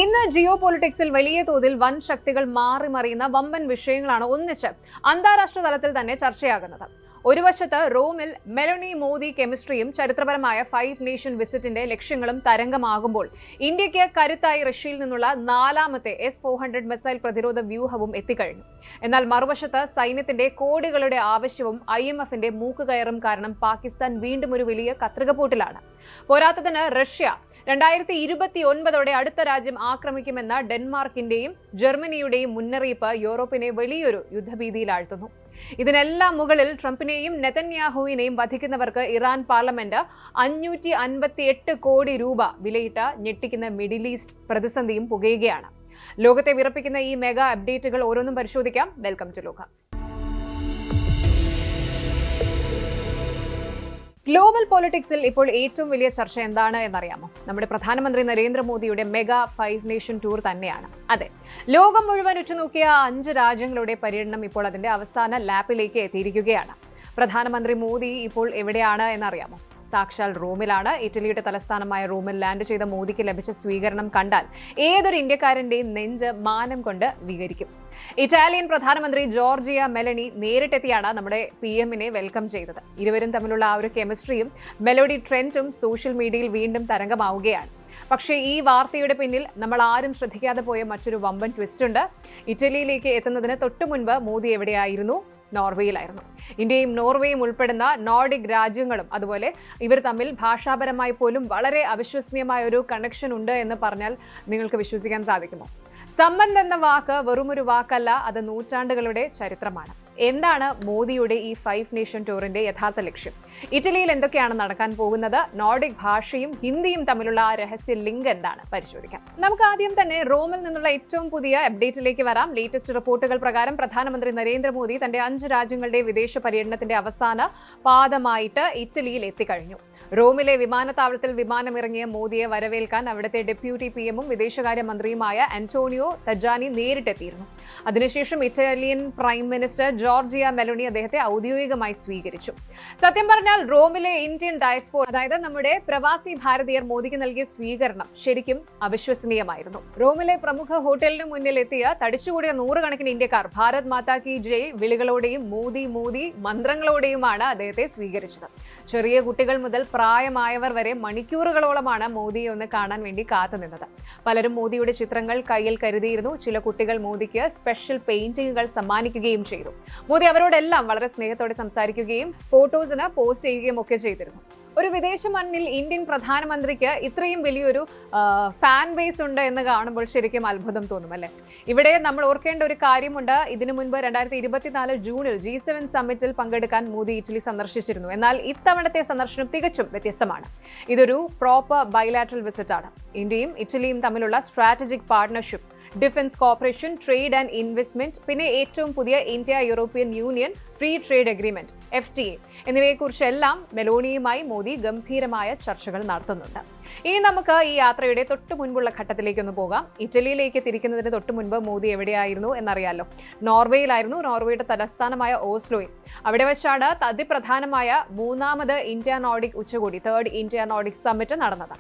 ഇന്ന് ജിയോ പൊളിറ്റിക്സിൽ വലിയ തോതിൽ വൻ ശക്തികൾ മാറി മറിയുന്ന വമ്പൻ വിഷയങ്ങളാണ് ഒന്നിച്ച് അന്താരാഷ്ട്ര തലത്തിൽ തന്നെ ചർച്ചയാകുന്നത്. ഒരു വശത്ത് റോമിൽ മെലനി മോദി കെമിസ്ട്രിയും ചരിത്രപരമായ 5 നേഷൻ വിസിറ്റിന്റെ ലക്ഷ്യങ്ങളും തരംഗമാകുമ്പോൾ ഇന്ത്യക്ക് കരുത്തായി റഷ്യയിൽ നിന്നുള്ള 4ാമത്തെ S-400 മിസൈൽ പ്രതിരോധ വ്യൂഹവും എത്തിക്കഴിഞ്ഞു. എന്നാൽ മറുവശത്ത് സൈന്യത്തിന്റെ കോടികളുടെ ആവശ്യവും IMFന്റെ മൂക്കുകയറും കാരണം പാകിസ്ഥാൻ വീണ്ടും ഒരു വലിയ കത്രികപ്പോട്ടിലാണ്. പോരാത്തതിന് റഷ്യ 2029 അടുത്ത രാജ്യം ആക്രമിക്കുമെന്ന ഡെൻമാർക്കിന്റെയും ജർമ്മനിയുടെയും മുന്നറിയിപ്പ് യൂറോപ്പിനെ വലിയൊരു യുദ്ധഭീതിയിലാഴ്ത്തുന്നു. ഇതിനെല്ലാം മുകളിൽ ട്രംപിനെയും നെതന്യാഹുവിനെയും വധിക്കുന്നവർക്ക് ഇറാൻ പാർലമെന്റ് 558 കോടി രൂപ വിലയിട്ട ഞെട്ടിക്കുന്ന മിഡിൽ ഈസ്റ്റ് പ്രതിസന്ധിയും പുകയുകയാണ്. ലോകത്തെ വിറപ്പിക്കുന്ന ഈ മെഗാ അപ്ഡേറ്റുകൾ ഓരോന്നും പരിശോധിക്കാം. വെൽക്കം ടു ലോക. ഗ്ലോബൽ പൊളിറ്റിക്സിൽ ഇപ്പോൾ ഏറ്റവും വലിയ ചർച്ച എന്താണ് എന്നറിയാമോ? നമ്മുടെ പ്രധാനമന്ത്രി നരേന്ദ്രമോദിയുടെ മെഗാ 5 നേഷൻ ടൂർ തന്നെയാണ്. അതെ, ലോകം മുഴുവൻ ഉറ്റുനോക്കിയ 5 രാജ്യങ്ങളുടെ പര്യടനം ഇപ്പോൾ അതിന്റെ അവസാന ലാപ്പിലേക്ക് എത്തിയിരിക്കുകയാണ്. പ്രധാനമന്ത്രി മോദി ഇപ്പോൾ എവിടെയാണ് എന്നറിയാമോ? സാക്ഷാൽ റോമിലാണ്. ഇറ്റലിയുടെ തലസ്ഥാനമായ റോമിൽ ലാൻഡ് ചെയ്ത മോദിക്ക് ലഭിച്ച സ്വീകരണം കണ്ടാൽ ഏതൊരു ഇന്ത്യക്കാരന്റെയും നെഞ്ച് മാനം കൊണ്ട് വികരിക്കും. ഇറ്റാലിയൻ പ്രധാനമന്ത്രി ജോർജിയ മെലനി നേരിട്ടെത്തിയാണ് നമ്മുടെ PM-നെ വെൽക്കം ചെയ്തത്. ഇരുവരും തമ്മിലുള്ള ആ ഒരു കെമിസ്ട്രിയും മെലോഡി ട്രെൻഡും സോഷ്യൽ മീഡിയയിൽ വീണ്ടും തരംഗമാവുകയാണ്. പക്ഷേ ഈ വാർത്തയുടെ പിന്നിൽ നമ്മൾ ആരും ശ്രദ്ധിക്കാതെ പോയ മറ്റൊരു വമ്പൻ ട്വിസ്റ്റ് ഉണ്ട്. ഇറ്റലിയിലേക്ക് എത്തുന്നതിന് തൊട്ടു മുൻപ് മോദി എവിടെയായിരുന്നു? നോർവേയിലായിരുന്നു. ഇന്ത്യയും നോർവേയും ഉൾപ്പെടുന്ന നോർഡിക് രാജ്യങ്ങളും അതുപോലെ ഇവർ തമ്മിൽ ഭാഷാപരമായി പോലും വളരെ അവിശ്വസനീയമായ ഒരു കണക്ഷൻ ഉണ്ട് എന്ന് പറഞ്ഞാൽ നിങ്ങൾക്ക് വിശ്വസിക്കാൻ സാധിക്കുമോ? സംബന്ധം എന്ന വാക്ക് വെറുമൊരു വാക്കല്ല, അത് നൂറ്റാണ്ടുകളുടെ ചരിത്രമാണ്. എന്താണ് മോദിയുടെ ഈ 5 നേഷൻ ടൂറിന്റെ യഥാർത്ഥ ലക്ഷ്യം? ഇറ്റലിയിൽ എന്തൊക്കെയാണ് നടക്കാൻ പോകുന്നത്? നോർഡിക് ഭാഷയും ഹിന്ദിയും തമ്മിലുള്ള ആ രഹസ്യ ലിങ്ക് എന്താണ്? പരിശോധിക്കാം. നമുക്ക് ആദ്യം തന്നെ റോമിൽ നിന്നുള്ള ഏറ്റവും പുതിയ അപ്ഡേറ്റിലേക്ക് വരാം. ലേറ്റസ്റ്റ് റിപ്പോർട്ടുകൾ പ്രകാരം പ്രധാനമന്ത്രി നരേന്ദ്രമോദി തന്റെ 5 രാജ്യങ്ങളുടെ വിദേശ പര്യടനത്തിന്റെ അവസാന പാദമായിട്ട് ഇറ്റലിയിൽ എത്തിക്കഴിഞ്ഞു. റോമിലെ വിമാനത്താവളത്തിൽ വിമാനമിറങ്ങിയ മോദിയെ വരവേൽക്കാൻ അവിടുത്തെ ഡെപ്യൂട്ടി PM-ഉം വിദേശകാര്യ മന്ത്രിയുമായ ആന്റോണിയോ തജാനി നേരിട്ടെത്തിയിരുന്നു. അതിനുശേഷം Italian prime minister Giorgia Meloni അദ്ദേഹത്തെ ഔദ്യോഗികമായി സ്വീകരിച്ചു. സത്യം പറഞ്ഞാൽ റോമിലെ ഇന്ത്യൻ ഡയസ്പോറ, അതായത് നമ്മുടെ പ്രവാസി ഭാരതീയർ മോദിക്ക് നൽകിയ സ്വീകരണം ശരിക്കും അവിശ്വസനീയമായിരുന്നു. റോമിലെ പ്രമുഖ ഹോട്ടലിന് മുന്നിൽ എത്തിയ തടിച്ചുകൂടിയ 100 കണക്കിന് ഇന്ത്യക്കാർ ഭാരത് മാതാ കി ജയ് വിളികളോടെയും മോദി മോദി മന്ത്രങ്ങളോടെയുമാണ് അദ്ദേഹത്തെ സ്വീകരിച്ചത്. ചെറിയ കുട്ടികൾ മുതൽ പ്രായമായവർ വരെ മണിക്കൂറുകളോളമാണ് മോദിയെ ഒന്ന് കാണാൻ വേണ്ടി കാത്തുനിന്നത്. പലരും മോദിയുടെ ചിത്രങ്ങൾ കയ്യിൽ കരുതിയിരുന്നു. ചില കുട്ടികൾ മോദിക്ക് സ്പെഷ്യൽ പെയിന്റിങ്ങുകൾ സമ്മാനിക്കുകയും ചെയ്തു. മോദി അവരോടെല്ലാം വളരെ സ്നേഹത്തോടെ സംസാരിക്കുകയും ഫോട്ടോസിന് പോസ്റ്റ് ചെയ്യുകയും ഒക്കെ ചെയ്തിരുന്നു. ഒരു വിദേശ മണ്ണിൽ ഇന്ത്യൻ പ്രധാനമന്ത്രിക്ക് ഇത്രയും വലിയൊരു ഫാൻ ബേസ് ഉണ്ട് എന്ന് കാണുമ്പോൾ ശരിക്കും അത്ഭുതം തോന്നും, അല്ലേ? ഇവിടെ നമ്മൾ ഓർക്കേണ്ട ഒരു കാര്യമുണ്ട്. ഇതിനു മുൻപ് 2024 ജൂണിൽ G7 സമ്മിറ്റിൽ പങ്കെടുക്കാൻ മോദി ഇറ്റലി സന്ദർശിച്ചിരുന്നു. എന്നാൽ ഇത്തവണത്തെ സന്ദർശനം തികച്ചും വ്യത്യസ്തമാണ്. ഇതൊരു പ്രോപ്പർ ബൈലാറ്ററൽ വിസിറ്റ് ആണ്. ഇന്ത്യയും ഇറ്റലിയും തമ്മിലുള്ള strategic partnership, defence corporation, trade and investment, പിന്നെ ഏറ്റവും പുതിയ India European Union free trade agreement FTA എന്നിവയെക്കുറിച്ചെല്ലാം മെലോണിയുമായി മോദി ഗംഭീരമായ ചർച്ചകൾ നടത്തുന്നുണ്ട്. ഇനി നമുക്ക് ഈ യാത്രയുടെ തൊട്ടു മുൻപുള്ള ഘട്ടത്തിലേക്കൊന്ന് പോകാം. ഇറ്റലിയിലേക്ക് തിരിക്കുന്നതിന് തൊട്ടു മുൻപ് മോദി എവിടെയായിരുന്നു എന്നറിയാലോ? നോർവേയിലായിരുന്നു. നോർവേയുടെ തലസ്ഥാനമായ ഓസ്ലോയിൽ. അവിടെ വെച്ചാണ് അതിപ്രധാനമായ 3ാമത് ഇന്ത്യ നോർഡിക് ഉച്ചകോടി, 3rd ഇന്ത്യ നോർഡിക് സമ്മിറ്റ് നടന്നത്.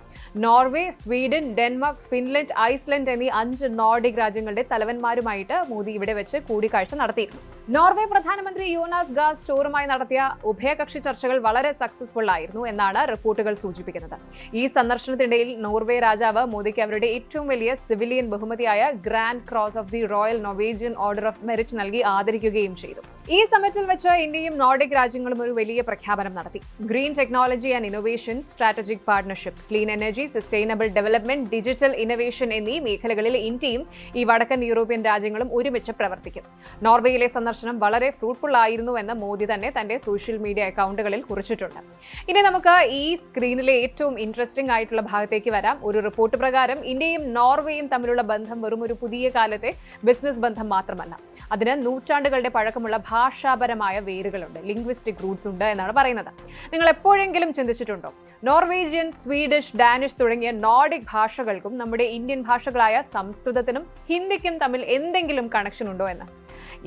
Norway, Sweden, Denmark, Finland, Iceland എന്നീ 5 നോർഡിക് രാജ്യങ്ങളുടെ തലവന്മാരുമായിട്ട് മോദി ഇവിടെ വെച്ച് കൂടിക്കാഴ്ച നടത്തിയിരുന്നു. നോർവേ പ്രധാനമന്ത്രി യോനാസ് ഗാർ സ്റ്റോറുമായി നടത്തിയ ഉഭയകക്ഷി ചർച്ചകൾ വളരെ സക്സസ്ഫുൾ ആയിരുന്നു എന്നാണ് റിപ്പോർട്ടുകൾ സൂചിപ്പിക്കുന്നത്. ഈ സന്ദർശനത്തിനിടയിൽ നോർവേ രാജാവ് മോദിക്ക് അവരുടെ ഏറ്റവും വലിയ സിവിലിയൻ ബഹുമതിയായ grand cross of the royal Norwegian order of merit നൽകി ആദരിക്കുകയും ചെയ്തു. ഈ സമ്മിറ്റിൽ വെച്ച് ഇന്ത്യയും നോർഡിക് രാജ്യങ്ങളും ഒരു വലിയ പ്രഖ്യാപനം നടത്തി. Green technology and innovation, strategic partnership, clean energy, sustainable development, digital innovation എന്നീ മേഖലകളിൽ ഇന്ത്യയും ഈ വടക്കൻ യൂറോപ്യൻ രാജ്യങ്ങളും ഒരുമിച്ച് പ്രവർത്തിക്കും. നോർവേയിലെ സന്ദർശനം വളരെ ഫ്രൂട്ട്ഫുൾ ആയിരുന്നു എന്ന് മോദി തന്നെ തന്റെ സോഷ്യൽ മീഡിയ അക്കൗണ്ടുകളിൽ കുറിച്ചിട്ടുണ്ട്. ഇനി നമുക്ക് ഈ സ്ക്രീനിലെ ഏറ്റവും ഇൻട്രസ്റ്റിംഗ് ആയിട്ടുള്ള ഭാഗത്തേക്ക് വരാം. ഒരു റിപ്പോർട്ട് പ്രകാരം ഇന്ത്യയും നോർവേയും തമ്മിലുള്ള ബന്ധം വെറും ഒരു പുതിയ കാലത്തെ ബിസിനസ് ബന്ധം മാത്രമല്ല, അതിന് നൂറ്റാണ്ടുകളുടെ പഴക്കമുള്ള ഭാഷാപരമായ വേരുകളുണ്ട്, ലിംഗ്വിസ്റ്റിക് റൂട്ട്സ് ഉണ്ട് എന്നാണ് പറയുന്നത്. നിങ്ങൾ എപ്പോഴെങ്കിലും ചിന്തിച്ചിട്ടുണ്ടോ നോർവേജിയൻ, സ്വീഡിഷ്, ഡാനിഷ് തുടങ്ങിയ നോർഡിക് ഭാഷകൾക്കും നമ്മുടെ ഇന്ത്യൻ ഭാഷകളായ സംസ്കൃതത്തിനും ഹിന്ദിക്കും തമ്മിൽ എന്തെങ്കിലും കണക്ഷൻ ഉണ്ടോ എന്ന്?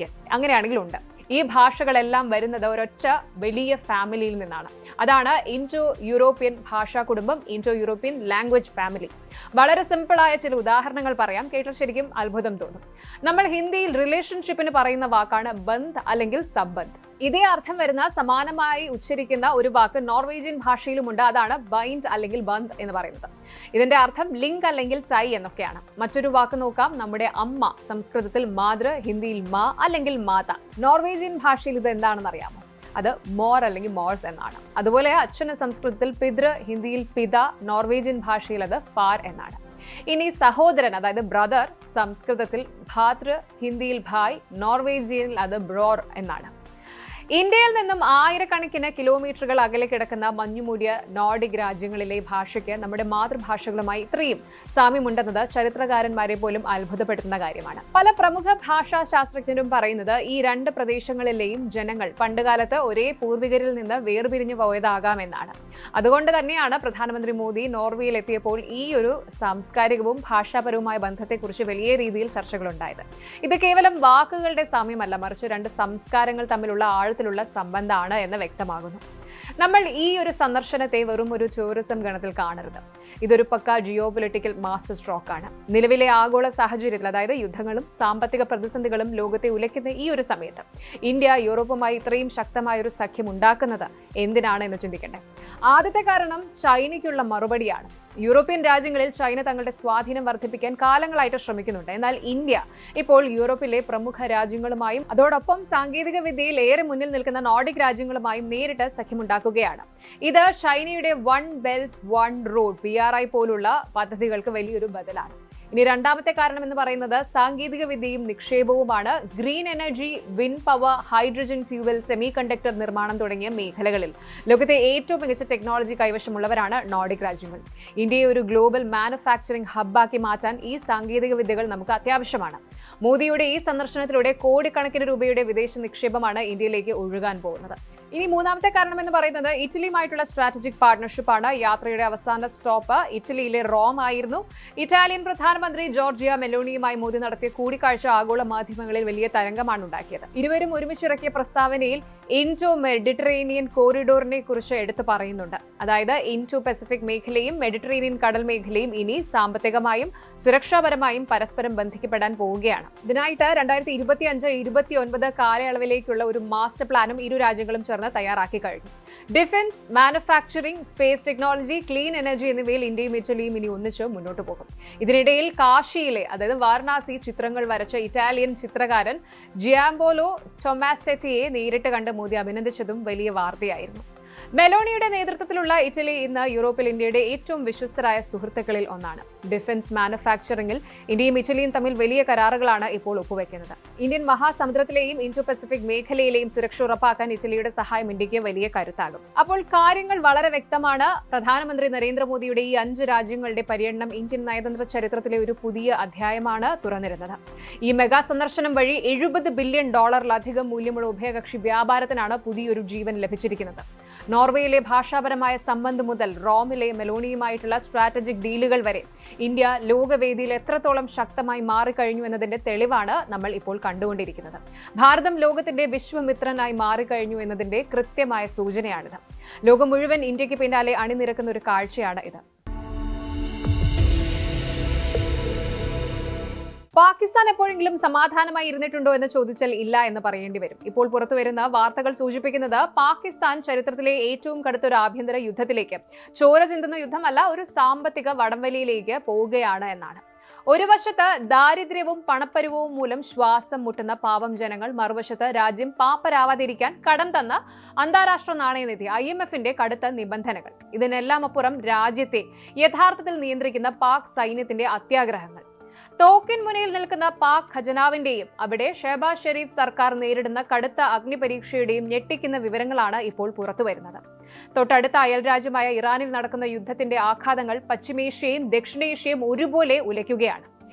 യെസ്, അങ്ങനെയാണെങ്കിൽ ഉണ്ട്. ഈ ഭാഷകളെല്ലാം വരുന്നത് ഒരൊറ്റ വലിയ ഫാമിലിയിൽ നിന്നാണ്. അതാണ് ഇൻഡോ യൂറോപ്യൻ ഭാഷാ കുടുംബം, ഇൻഡോ യൂറോപ്യൻ ലാംഗ്വേജ് ഫാമിലി. വളരെ സിമ്പിളായ ചില ഉദാഹരണങ്ങൾ പറയാം, കേട്ടാൽ ശരിക്കും അത്ഭുതം തോന്നും. നമ്മൾ ഹിന്ദിയിൽ റിലേഷൻഷിപ്പിന് പറയുന്ന വാക്കാണ് ബന്ദ് അല്ലെങ്കിൽ സബ്ബന്ദ്. ഇതേ അർത്ഥം വരുന്ന സമാനമായി ഉച്ചരിക്കുന്ന ഒരു വാക്ക് നോർവേജിയൻ ഭാഷയിലുമുണ്ട്. അതാണ് ബൈൻഡ് അല്ലെങ്കിൽ ബന്ദ് എന്ന് പറയുന്നത്. ഇതിന്റെ അർത്ഥം ലിങ്ക് അല്ലെങ്കിൽ ടൈ എന്നൊക്കെയാണ്. മറ്റൊരു വാക്ക് നോക്കാം, നമ്മുടെ അമ്മ, സംസ്കൃതത്തിൽ മാതൃ, ഹിന്ദിയിൽ മാ അല്ലെങ്കിൽ മാത. നോർവേജിയൻ ഭാഷയിൽ ഇത് എന്താണെന്ന് അറിയാമോ? അത് മോർ അല്ലെങ്കിൽ മോർസ് എന്നാണ്. അതുപോലെ അച്ഛന് സംസ്കൃതത്തിൽ പിതൃ, ഹിന്ദിയിൽ പിത, നോർവേജിയൻ ഭാഷയിൽ അത് ഫാർ എന്നാണ്. ഇനി സഹോദരൻ, അതായത് ബ്രദർ, സംസ്കൃതത്തിൽ ഭാതൃ, ഹിന്ദിയിൽ ഭായ്, നോർവേജിയനിൽ അത് ബ്രോർ എന്നാണ്. ഇന്ത്യയിൽ നിന്നും ആയിരക്കണക്കിന് കിലോമീറ്ററുകൾ അകലെ കിടക്കുന്ന മഞ്ഞുമൂടിയ നോർഡിക് രാജ്യങ്ങളിലെ ഭാഷയ്ക്ക് നമ്മുടെ മാതൃഭാഷകളുമായി ഇത്രയും സാമ്യമുണ്ടെന്നത് ചരിത്രകാരന്മാരെ പോലും അത്ഭുതപ്പെടുത്തുന്ന കാര്യമാണ്. പല പ്രമുഖ ഭാഷാ ശാസ്ത്രജ്ഞരും പറയുന്നത് ഈ രണ്ട് പ്രദേശങ്ങളിലെയും ജനങ്ങൾ പണ്ടുകാലത്ത് ഒരേ പൂർവികരിൽ നിന്ന് വേർപിരിഞ്ഞു പോയതാകാമെന്നാണ്. അതുകൊണ്ട് തന്നെയാണ് പ്രധാനമന്ത്രി മോദി നോർവേയിൽ എത്തിയപ്പോൾ ഈ ഒരു സാംസ്കാരികവും ഭാഷാപരവുമായ ബന്ധത്തെക്കുറിച്ച് വലിയ രീതിയിൽ ചർച്ചകളുണ്ടായത്. ഇത് കേവലം വാക്കുകളുടെ സാമ്യമല്ല, മറിച്ച് രണ്ട് സംസ്കാരങ്ങൾ തമ്മിലുള്ള ആഴത്തിലുള്ള സംബന്ധമാണ് എന്ന് വ്യക്തമാകുന്നു. നമ്മൾ ഈ ഒരു സന്ദർശനത്തെ വെറും ഒരു ടൂറിസം ഗണത്തിൽ കാണരുത്. ഇതൊരു പക്ക ജിയോ പൊളിറ്റിക്കൽ മാസ്റ്റർ സ്ട്രോക്ക് ആണ്. നിലവിലെ ആഗോള സാഹചര്യത്തിൽ, അതായത് യുദ്ധങ്ങളും സാമ്പത്തിക പ്രതിസന്ധികളും ലോകത്തെ ഉലയ്ക്കുന്ന ഈ ഒരു സമയത്ത് ഇന്ത്യ യൂറോപ്പുമായി ഇത്രയും ശക്തമായ ഒരു സഖ്യം ഉണ്ടാക്കുന്നത് എന്തിനാണ് എന്ന് ചിന്തിക്കണ്ടേ? ആദ്യത്തെ കാരണം ചൈനയ്ക്കുള്ള മറുപടിയാണ്. യൂറോപ്യൻ രാജ്യങ്ങളിൽ ചൈന തങ്ങളുടെ സ്വാധീനം വർദ്ധിപ്പിക്കാൻ കാലങ്ങളായിട്ട് ശ്രമിക്കുന്നുണ്ട്. എന്നാൽ ഇന്ത്യ ഇപ്പോൾ യൂറോപ്പിലെ പ്രമുഖ രാജ്യങ്ങളുമായും അതോടൊപ്പം സാങ്കേതിക വിദ്യയിൽ ഏറെ മുന്നിൽ നിൽക്കുന്ന നോർഡിക് രാജ്യങ്ങളുമായും നേരിട്ട് സഖ്യമുണ്ടാക്കുകയാണ്. ഇത് ചൈനയുടെ one belt one road BRI പോലുള്ള പദ്ധതികൾക്ക് വലിയൊരു ബദലാണ്. ഇനി രണ്ടാമത്തെ കാരണം എന്ന് പറയുന്നത് സാങ്കേതിക വിദ്യയും നിക്ഷേപവുമാണ്. Green energy, wind power, hydrogen fuel, semiconductor നിർമ്മാണം തുടങ്ങിയ മേഖലകളിൽ ലോകത്തെ ഏറ്റവും മികച്ച ടെക്നോളജി കൈവശമുള്ളവരാണ് നോർഡിക് രാജ്യങ്ങൾ. ഇന്ത്യയെ ഒരു ഗ്ലോബൽ മാനുഫാക്ചറിംഗ് ഹബ്ബാക്കി മാറ്റാൻ ഈ സാങ്കേതിക വിദ്യകൾ നമുക്ക് അത്യാവശ്യമാണ്. മോദിയുടെ ഈ സന്ദർശനത്തിലൂടെ കോടിക്കണക്കിന് രൂപയുടെ വിദേശ നിക്ഷേപമാണ് ഇന്ത്യയിലേക്ക് ഒഴുകാൻ പോകുന്നത്. ഇനി മൂന്നാമത്തെ കാരണം എന്ന് പറയുന്നത് ഇറ്റലിയുമായിട്ടുള്ള സ്ട്രാറ്റജിക് പാർട്ണർഷിപ്പാണ്. യാത്രയുടെ അവസാന സ്റ്റോപ്പ് ഇറ്റലിയിലെ റോം ആയിരുന്നു. ഇറ്റാലിയൻ പ്രധാനമന്ത്രി ജോർജിയ മെലോണിയുമായി മോദി നടത്തിയ കൂടിക്കാഴ്ച ആഗോള മാധ്യമങ്ങളിൽ വലിയ തരംഗമാണ് ഉണ്ടാക്കിയത്. ഇരുവരും ഒരുമിച്ചിറക്കിയ പ്രസ്താവനയിൽ ഇൻഡോ മെഡിറ്ററേനിയൻ കോറിഡോറിനെ കുറിച്ച് എടുത്തു പറയുന്നുണ്ട്. അതായത് ഇൻഡോ പസഫിക് മേഖലയും മെഡിറ്ററേനിയൻ കടൽ മേഖലയും ഇനി സാമ്പത്തികമായും സുരക്ഷാപരമായും പരസ്പരം ബന്ധിക്കപ്പെടാൻ പോവുകയാണ്. ഇതിനായിട്ട് 2025-29 കാലയളവിലേക്കുള്ള ഒരു മാസ്റ്റർ പ്ലാനും ഇരു രാജ്യങ്ങളും ചേർന്ന് തയ്യാറാക്കി കഴിഞ്ഞു. Defence, manufacturing, space technology, clean energy എന്നിവയിൽ ഇന്ത്യയും ഇറ്റലിയും ഇനി ഒന്നിച്ച് മുന്നോട്ട് പോകും. ഇതിനിടയിൽ കാശിയിലെ, അതായത് വാരണാസി ചിത്രങ്ങൾ വരച്ച ഇറ്റാലിയൻ ചിത്രകാരൻ ജിയാംബോലോ ടൊമാസെറ്റിയെ നേരിട്ട് കണ്ട് മോദി അഭിനന്ദിച്ചതും വലിയ വാർത്തയായിരുന്നു. മെലോണിയുടെ നേതൃത്വത്തിലുള്ള ഇറ്റലി ഇന്ന് യൂറോപ്പിൽ ഇന്ത്യയുടെ ഏറ്റവും വിശ്വസ്തരായ സുഹൃത്തുക്കളിൽ ഒന്നാണ്. ഡിഫൻസ് മാനുഫാക്ചറിംഗിൽ ഇന്ത്യയും ഇറ്റലിയും തമ്മിൽ വലിയ കരാറുകളാണ് ഇപ്പോൾ ഒപ്പുവെക്കുന്നത്. ഇന്ത്യൻ മഹാസമുദ്രത്തിലെയും ഇൻഡോ പസഫിക് മേഖലയിലെയും സുരക്ഷ ഉറപ്പാക്കാൻ ഇറ്റലിയുടെ സഹായം ഇന്ത്യക്ക് വലിയ കരുത്താകും. അപ്പോൾ കാര്യങ്ങൾ വളരെ വ്യക്തമാണ്. പ്രധാനമന്ത്രി നരേന്ദ്രമോദിയുടെ ഈ 5 രാജ്യങ്ങളുടെ പര്യടനം ഇന്ത്യൻ നയതന്ത്ര ചരിത്രത്തിലെ ഒരു പുതിയ അധ്യായമാണ് തുറന്നിരുന്നത്. ഈ മെഗാ സന്ദർശനം വഴി $70 ബില്യൺ മൂല്യമുള്ള ഉഭയകക്ഷി വ്യാപാരത്തിനാണ് പുതിയൊരു ജീവൻ ലഭിച്ചിരിക്കുന്നത്. നോർവേയിലെ ഭാഷാപരമായ സംബന്ധം മുതൽ റോമിലെ മെലോണിയുമായിട്ടുള്ള സ്ട്രാറ്റജിക് ഡീലുകൾ വരെ ഇന്ത്യ ലോകവേദിയിൽ എത്രത്തോളം ശക്തമായി മാറിക്കഴിഞ്ഞു എന്നതിന്റെ തെളിവാണ് നമ്മൾ ഇപ്പോൾ കണ്ടുകൊണ്ടിരിക്കുന്നത്. ഭാരതം ലോകത്തിന്റെ വിശ്വമിത്രനായി മാറിക്കഴിഞ്ഞു എന്നതിന്റെ കൃത്യമായ സൂചനയാണിത്. ലോകം മുഴുവൻ ഇന്ത്യക്ക് പിന്നാലെ അണിനിരക്കുന്ന ഒരു കാഴ്ചയാണ് ഇത്. പാകിസ്ഥാൻ എപ്പോഴെങ്കിലും സമാധാനമായി ഇരുന്നിട്ടുണ്ടോ എന്ന് ചോദിച്ചാൽ ഇല്ല എന്ന് പറയേണ്ടി വരും. ഇപ്പോൾ പുറത്തുവരുന്ന വാർത്തകൾ സൂചിപ്പിക്കുന്നത് പാകിസ്ഥാൻ ചരിത്രത്തിലെ ഏറ്റവും കടുത്തൊരു ആഭ്യന്തര യുദ്ധത്തിലേക്ക്, ചോര ചിന്തുന്ന യുദ്ധമല്ല, ഒരു സാമ്പത്തിക വടംവലിയിലേക്ക് പോവുകയാണ് എന്നാണ്. ഒരു വശത്ത് ദാരിദ്ര്യവും പണപ്പരുവവും മൂലം ശ്വാസം മുട്ടുന്ന പാവം ജനങ്ങൾ, മറുവശത്ത് രാജ്യം പാപ്പരാവാതിരിക്കാൻ കടം തന്ന അന്താരാഷ്ട്ര നാണയനിധി IMFന്റെ കടുത്ത നിബന്ധനകൾ. ഇതിനെല്ലാം അപ്പുറം രാജ്യത്തെ യഥാർത്ഥത്തിൽ നിയന്ത്രിക്കുന്ന പാക് സൈന്യത്തിന്റെ അത്യാഗ്രഹങ്ങൾ. തോക്കിൻ മുനയിൽ നിൽക്കുന്ന പാക് ഖജനാവിന്റെയും അവിടെ ഷെഹബാസ് ഷെരീഫ് സർക്കാർ നേരിടുന്ന കടുത്ത അഗ്നിപരീക്ഷയുടെയും ഞെട്ടിക്കുന്ന വിവരങ്ങളാണ് ഇപ്പോൾ പുറത്തുവരുന്നത്. തൊട്ടടുത്ത അയൽരാജ്യമായ ഇറാനിൽ നടക്കുന്ന യുദ്ധത്തിന്റെ ആഘാതങ്ങൾ പശ്ചിമേഷ്യയും ദക്ഷിണേഷ്യയും ഒരുപോലെ ഉലയ്ക്കുകയാണ്.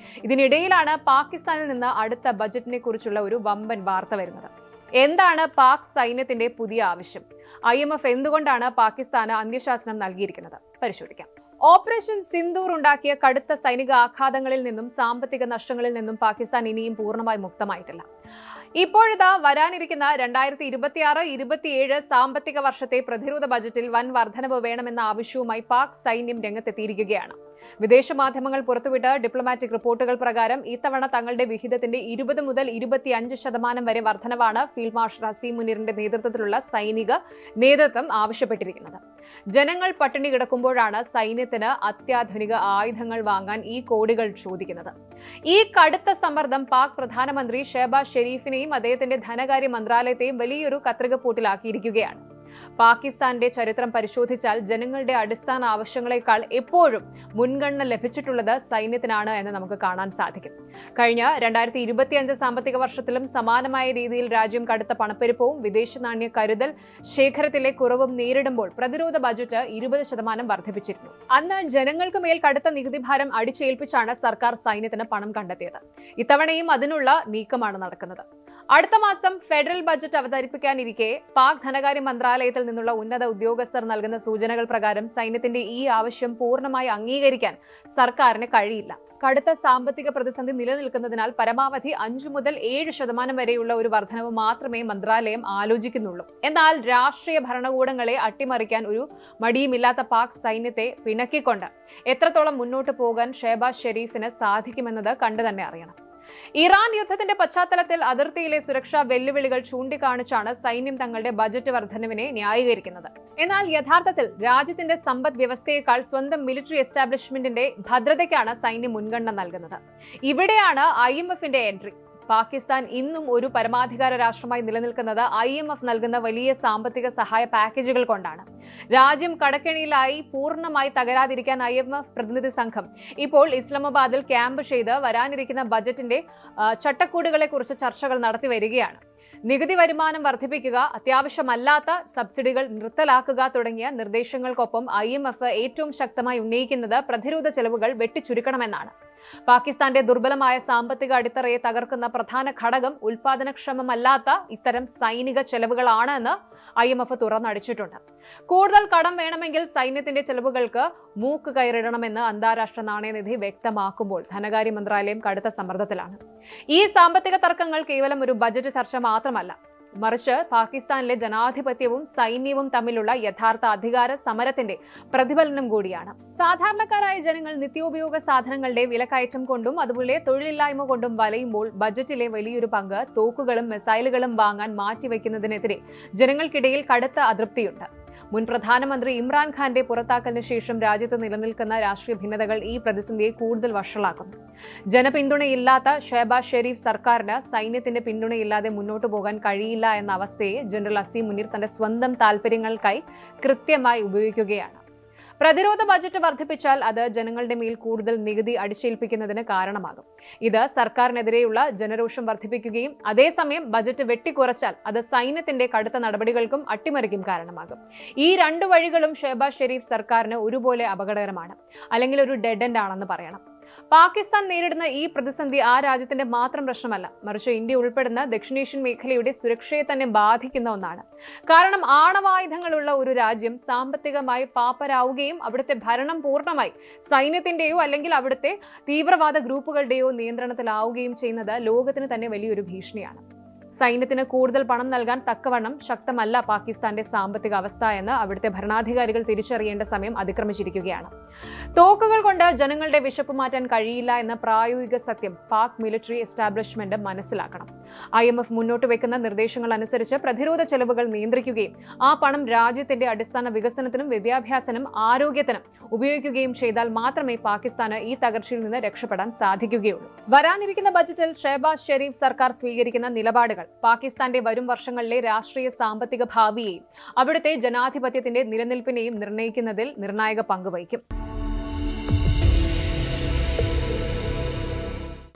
ഇതിനിടയിലാണ് പാകിസ്ഥാനിൽ നിന്ന് അടുത്ത ബജറ്റിനെ കുറിച്ചുള്ള ഒരു വമ്പൻ വാർത്ത വരുന്നത്. എന്താണ് പാക് സൈന്യത്തിന്റെ പുതിയ ആവശ്യം? IMF എന്തുകൊണ്ടാണ് പാകിസ്ഥാന് അന്ത്യശാസനം നൽകിയിരിക്കുന്നത്? പരിശോധിക്കാം. ഓപ്പറേഷൻ സിന്ദൂർ ഉണ്ടാക്കിയ കടുത്ത സൈനിക ആഘാതങ്ങളിൽ നിന്നും സാമ്പത്തിക നഷ്ടങ്ങളിൽ നിന്നും പാകിസ്ഥാൻ ഇനിയും പൂർണ്ണമായി മുക്തമായിട്ടില്ല. ഇപ്പോഴിതാ വരാനിരിക്കുന്ന 2026-27 സാമ്പത്തിക വർഷത്തെ പ്രതിരോധ ബജറ്റിൽ വൻ വർധനവ് വേണമെന്ന ആവശ്യവുമായി പാക് സൈന്യം രംഗത്തെത്തിയിരിക്കുകയാണ്. വിദേശ മാധ്യമങ്ങൾ പുറത്തുവിട്ട ഡിപ്ലോമാറ്റിക് റിപ്പോർട്ടുകൾ പ്രകാരം ഇത്തവണ തങ്ങളുടെ വിഹിതത്തിന്റെ 20 മുതൽ 25% വരെ വർധനവാണ് ഫീൽഡ് മാർഷൽ അസീം മുനീറിന്റെ നേതൃത്വത്തിലുള്ള സൈനിക നേതൃത്വം ആവശ്യപ്പെട്ടിരിക്കുന്നത്. ജനങ്ങൾ പട്ടിണി കിടക്കുമ്പോഴാണ് സൈന്യത്തിന് അത്യാധുനിക ആയുധങ്ങൾ വാങ്ങാൻ ഈ കോടികൾ ചോദിക്കുന്നത്. ഈ കടുത്ത സമ്മർദ്ദം പാക് പ്രധാനമന്ത്രി ഷെഹബാസ് ഷെരീഫിനെയും അദ്ദേഹത്തിന്റെ ധനകാര്യ മന്ത്രാലയത്തെയും വലിയൊരു കത്രികപ്പൂട്ടിലാക്കിയിരിക്കുകയാണ്. പാകിസ്ഥാന്റെ ചരിത്രം പരിശോധിച്ചാൽ ജനങ്ങളുടെ അടിസ്ഥാന ആവശ്യങ്ങളെക്കാൾ എപ്പോഴും മുൻഗണന ലഭിച്ചിട്ടുള്ളത് സൈന്യത്തിനാണ് എന്ന് നമുക്ക് കാണാൻ സാധിക്കും. കഴിഞ്ഞ 2025 സാമ്പത്തിക വർഷത്തിലും സമാനമായ രീതിയിൽ രാജ്യം കടുത്ത പണപ്പെരുപ്പവും വിദേശ നാണ്യ കരുതൽ ശേഖരത്തിലെ കുറവും നേരിടുമ്പോൾ പ്രതിരോധ ബജറ്റ് 20% വർദ്ധിപ്പിച്ചിരുന്നു. അന്ന് ജനങ്ങൾക്ക് മേൽ കടുത്ത നികുതി ഭാരം അടിച്ചേൽപ്പിച്ചാണ് സർക്കാർ സൈന്യത്തിന് പണം കണ്ടെത്തിയത്. ഇത്തവണയും അതിനുള്ള നീക്കമാണ് നടക്കുന്നത്. അടുത്ത മാസം ഫെഡറൽ ബജറ്റ് അവതരിപ്പിക്കാനിരിക്കെ പാക് ധനകാര്യ മന്ത്രാലയത്തിൽ നിന്നുള്ള ഉന്നത ഉദ്യോഗസ്ഥർ നൽകുന്ന സൂചനകൾ പ്രകാരം സൈന്യത്തിന്റെ ഈ ആവശ്യം പൂർണ്ണമായി അംഗീകരിക്കാൻ സർക്കാരിന് കഴിയില്ല. കടുത്ത സാമ്പത്തിക പ്രതിസന്ധി നിലനിൽക്കുന്നതിനാൽ പരമാവധി 5 മുതൽ 7% വരെയുള്ള ഒരു വർധനവ് മാത്രമേ മന്ത്രാലയം ആലോചിക്കുന്നുള്ളൂ. എന്നാൽ രാഷ്ട്രീയ ഭരണകൂടങ്ങളെ അട്ടിമറിക്കാൻ ഒരു മടിയുമില്ലാത്ത പാക് സൈന്യത്തെ പിണക്കിക്കൊണ്ട് എത്രത്തോളം മുന്നോട്ട് പോകാൻ ഷെഹബാസ് ഷെരീഫിന് സാധിക്കുമെന്നത് കണ്ടു തന്നെ അറിയണം. ഇറാൻ യുദ്ധത്തിന്റെ പശ്ചാത്തലത്തിൽ അതിർത്തിയിലെ സുരക്ഷാ വെല്ലുവിളികൾ ചൂണ്ടിക്കാണിച്ചാണ് സൈന്യം തങ്ങളുടെ ബജറ്റ് വർധനവിനെ ന്യായീകരിക്കുന്നത്. എന്നാൽ യഥാർത്ഥത്തിൽ രാജ്യത്തിന്റെ സമ്പദ് വ്യവസ്ഥയേക്കാൾ സ്വന്തം മിലിറ്ററി എസ്റ്റാബ്ലിഷ്മെന്റിന്റെ ഭദ്രതയ്ക്കാണ് സൈന്യം മുൻഗണന നൽകുന്നത്. ഇവിടെയാണ് IMFന്റെ എൻട്രി. പാകിസ്ഥാൻ ഇന്നും ഒരു പരമാധികാര രാഷ്ട്രമായി നിലനിൽക്കുന്നത് IMF നൽകുന്ന വലിയ സാമ്പത്തിക സഹായ പാക്കേജുകൾ കൊണ്ടാണ്. രാജ്യം കടക്കെണിയിലായി പൂർണ്ണമായി തകരാതിരിക്കാൻ IMF പ്രതിനിധി സംഘം ഇപ്പോൾ ഇസ്ലാമാബാദിൽ ക്യാമ്പ് ചെയ്ത് വരാനിരിക്കുന്ന ബജറ്റിന്റെ ചട്ടക്കൂടുകളെ കുറിച്ച് ചർച്ചകൾ നടത്തി വരികയാണ്. നികുതി വരുമാനം വർദ്ധിപ്പിക്കുക, അത്യാവശ്യമല്ലാത്ത സബ്സിഡികൾ നിർത്തലാക്കുക തുടങ്ങിയ നിർദ്ദേശങ്ങൾക്കൊപ്പം IMF ഏറ്റവും ശക്തമായി ഉന്നയിക്കുന്നത് പ്രതിരോധ ചെലവുകൾ വെട്ടിച്ചുരുക്കണമെന്നാണ്. പാകിസ്ഥാന്റെ ദുർബലമായ സാമ്പത്തിക അടിത്തറയെ തകർക്കുന്ന പ്രധാന ഘടകം ഉൽപാദനക്ഷമമല്ലാത്ത ഇത്തരം സൈനിക ചെലവുകളാണ് എന്ന് IMF തുറന്നടിച്ചിട്ടുണ്ട്. കൂടുതൽ കടം വേണമെങ്കിൽ സൈന്യത്തിന്റെ ചെലവുകൾക്ക് മൂക്ക് കയറിടണമെന്ന് അന്താരാഷ്ട്ര നാണയനിധി വ്യക്തമാക്കുമ്പോൾ ധനകാര്യ മന്ത്രാലയം കടുത്ത സമ്മർദ്ദത്തിലാണ്. ഈ സാമ്പത്തിക തർക്കങ്ങൾ കേവലം ഒരു ബജറ്റ് ചർച്ച മാത്രമല്ല, മറിച്ച് പാകിസ്ഥാനിലെ ജനാധിപത്യവും സൈന്യവും തമ്മിലുള്ള യഥാർത്ഥ അധികാര സമരത്തിന്റെ പ്രതിഫലനം കൂടിയാണ്. സാധാരണക്കാരായ ജനങ്ങൾ നിത്യോപയോഗ സാധനങ്ങളുടെ വിലക്കയറ്റം കൊണ്ടും അതുപോലെ തൊഴിലില്ലായ്മ കൊണ്ടും വലയുമ്പോൾ ബജറ്റിലെ വലിയൊരു പങ്ക് തോക്കുകളും മിസൈലുകളും വാങ്ങാൻ മാറ്റിവെക്കുന്നതിനെതിരെ ജനങ്ങൾക്കിടയിൽ കടുത്ത അതൃപ്തിയുണ്ട്. മുൻ പ്രധാനമന്ത്രി ഇമ്രാൻഖാന്റെ പുറത്താക്കലിന് ശേഷം രാജ്യത്ത് നിലനിൽക്കുന്ന രാഷ്ട്രീയ ഭിന്നതകൾ ഈ പ്രതിസന്ധിയെ കൂടുതൽ വഷളാക്കുന്നു. ജനപിന്തുണയില്ലാത്ത ഷെഹബാസ് ഷെരീഫ് സർക്കാരിന് സൈന്യത്തിന്റെ പിന്തുണയില്ലാതെ മുന്നോട്ടു പോകാൻ കഴിയില്ല എന്ന അവസ്ഥയെ ജനറൽ അസീം മുനീർ തന്റെ സ്വന്തം താൽപര്യങ്ങൾക്കായി കൃത്യമായി ഉപയോഗിക്കുകയാണ്. പ്രതിരോധ ബജറ്റ് വർദ്ധിപ്പിച്ചാൽ അത് ജനങ്ങളുടെ മേൽ കൂടുതൽ നികുതി അടിച്ചേൽപ്പിക്കുന്നതിന് കാരണമാകും. ഇത് സർക്കാരിനെതിരെയുള്ള ജനരോഷം വർദ്ധിപ്പിക്കുകയും അതേസമയം ബജറ്റ് വെട്ടിക്കുറച്ചാൽ അത് സൈന്യത്തിന്റെ കടുത്ത നടപടികൾക്കും അട്ടിമറിക്കും കാരണമാകും. ഈ രണ്ട് വഴികളും ഷെഹബാസ് ഷെരീഫ് സർക്കാരിന് ഒരുപോലെ അപകടകരമാണ്, അല്ലെങ്കിൽ ഒരു ഡെഡ് എൻഡ് ആണെന്ന് പറയണം. പാകിസ്ഥാൻ നേരിടുന്ന ഈ പ്രതിസന്ധി ആ രാജ്യത്തിന്റെ മാത്രം പ്രശ്നമല്ല, മറിച്ച് ഇന്ത്യ ഉൾപ്പെടുന്ന ദക്ഷിണേഷ്യൻ മേഖലയുടെ സുരക്ഷയെ തന്നെ ബാധിക്കുന്ന ഒന്നാണ്. കാരണം ആണവായുധങ്ങളുള്ള ഒരു രാജ്യം സാമ്പത്തികമായി പാപ്പരാവുകയും അവിടുത്തെ ഭരണം പൂർണ്ണമായി സൈന്യത്തിന്റെയോ അല്ലെങ്കിൽ അവിടുത്തെ തീവ്രവാദ ഗ്രൂപ്പുകളുടെയോ നിയന്ത്രണത്തിലാവുകയും ചെയ്യുന്നത് ലോകത്തിന് തന്നെ വലിയൊരു ഭീഷണിയാണ്. സൈന്യത്തിന് കൂടുതൽ പണം നൽകാൻ തക്കവണ്ണം ശക്തമല്ല പാകിസ്ഥാന്റെ സാമ്പത്തിക അവസ്ഥ എന്ന് അവിടുത്തെ ഭരണാധികാരികൾ തിരിച്ചറിയേണ്ട സമയം അതിക്രമിച്ചിരിക്കുകയാണ്. തോക്കുകൾ കൊണ്ട് ജനങ്ങളുടെ വിശപ്പ് മാറ്റാൻ കഴിയില്ല എന്ന പ്രായോഗിക സത്യം പാക് മിലിറ്ററി എസ്റ്റാബ്ലിഷ്മെന്റ് മനസ്സിലാക്കണം. IMF മുന്നോട്ട് വെക്കുന്ന നിർദ്ദേശങ്ങൾ അനുസരിച്ച് പ്രതിരോധ ചെലവുകൾ നിയന്ത്രിക്കുകയും ആ പണം രാജ്യത്തിന്റെ അടിസ്ഥാന വികസനത്തിനും വിദ്യാഭ്യാസത്തിനും ആരോഗ്യത്തിനും ഉപയോഗിക്കുകയും ചെയ്താൽ മാത്രമേ പാകിസ്ഥാന് ഈ തകർച്ചയിൽ നിന്ന് രക്ഷപ്പെടാൻ സാധിക്കുകയുള്ളൂ. വരാനിരിക്കുന്ന ബജറ്റിൽ ഷെഹബാസ് ഷെരീഫ് സർക്കാർ സ്വീകരിക്കുന്ന നിലപാടുകൾ പാകിസ്ഥാന്റെ വരും വർഷങ്ങളിലെ രാഷ്ട്രീയ സാമ്പത്തിക ഭാവിയെയും അവിടുത്തെ ജനാധിപത്യത്തിന്റെ നിലനിൽപ്പിനെയും നിർണ്ണയിക്കുന്നതിൽ നിർണായക പങ്ക് വഹിക്കും.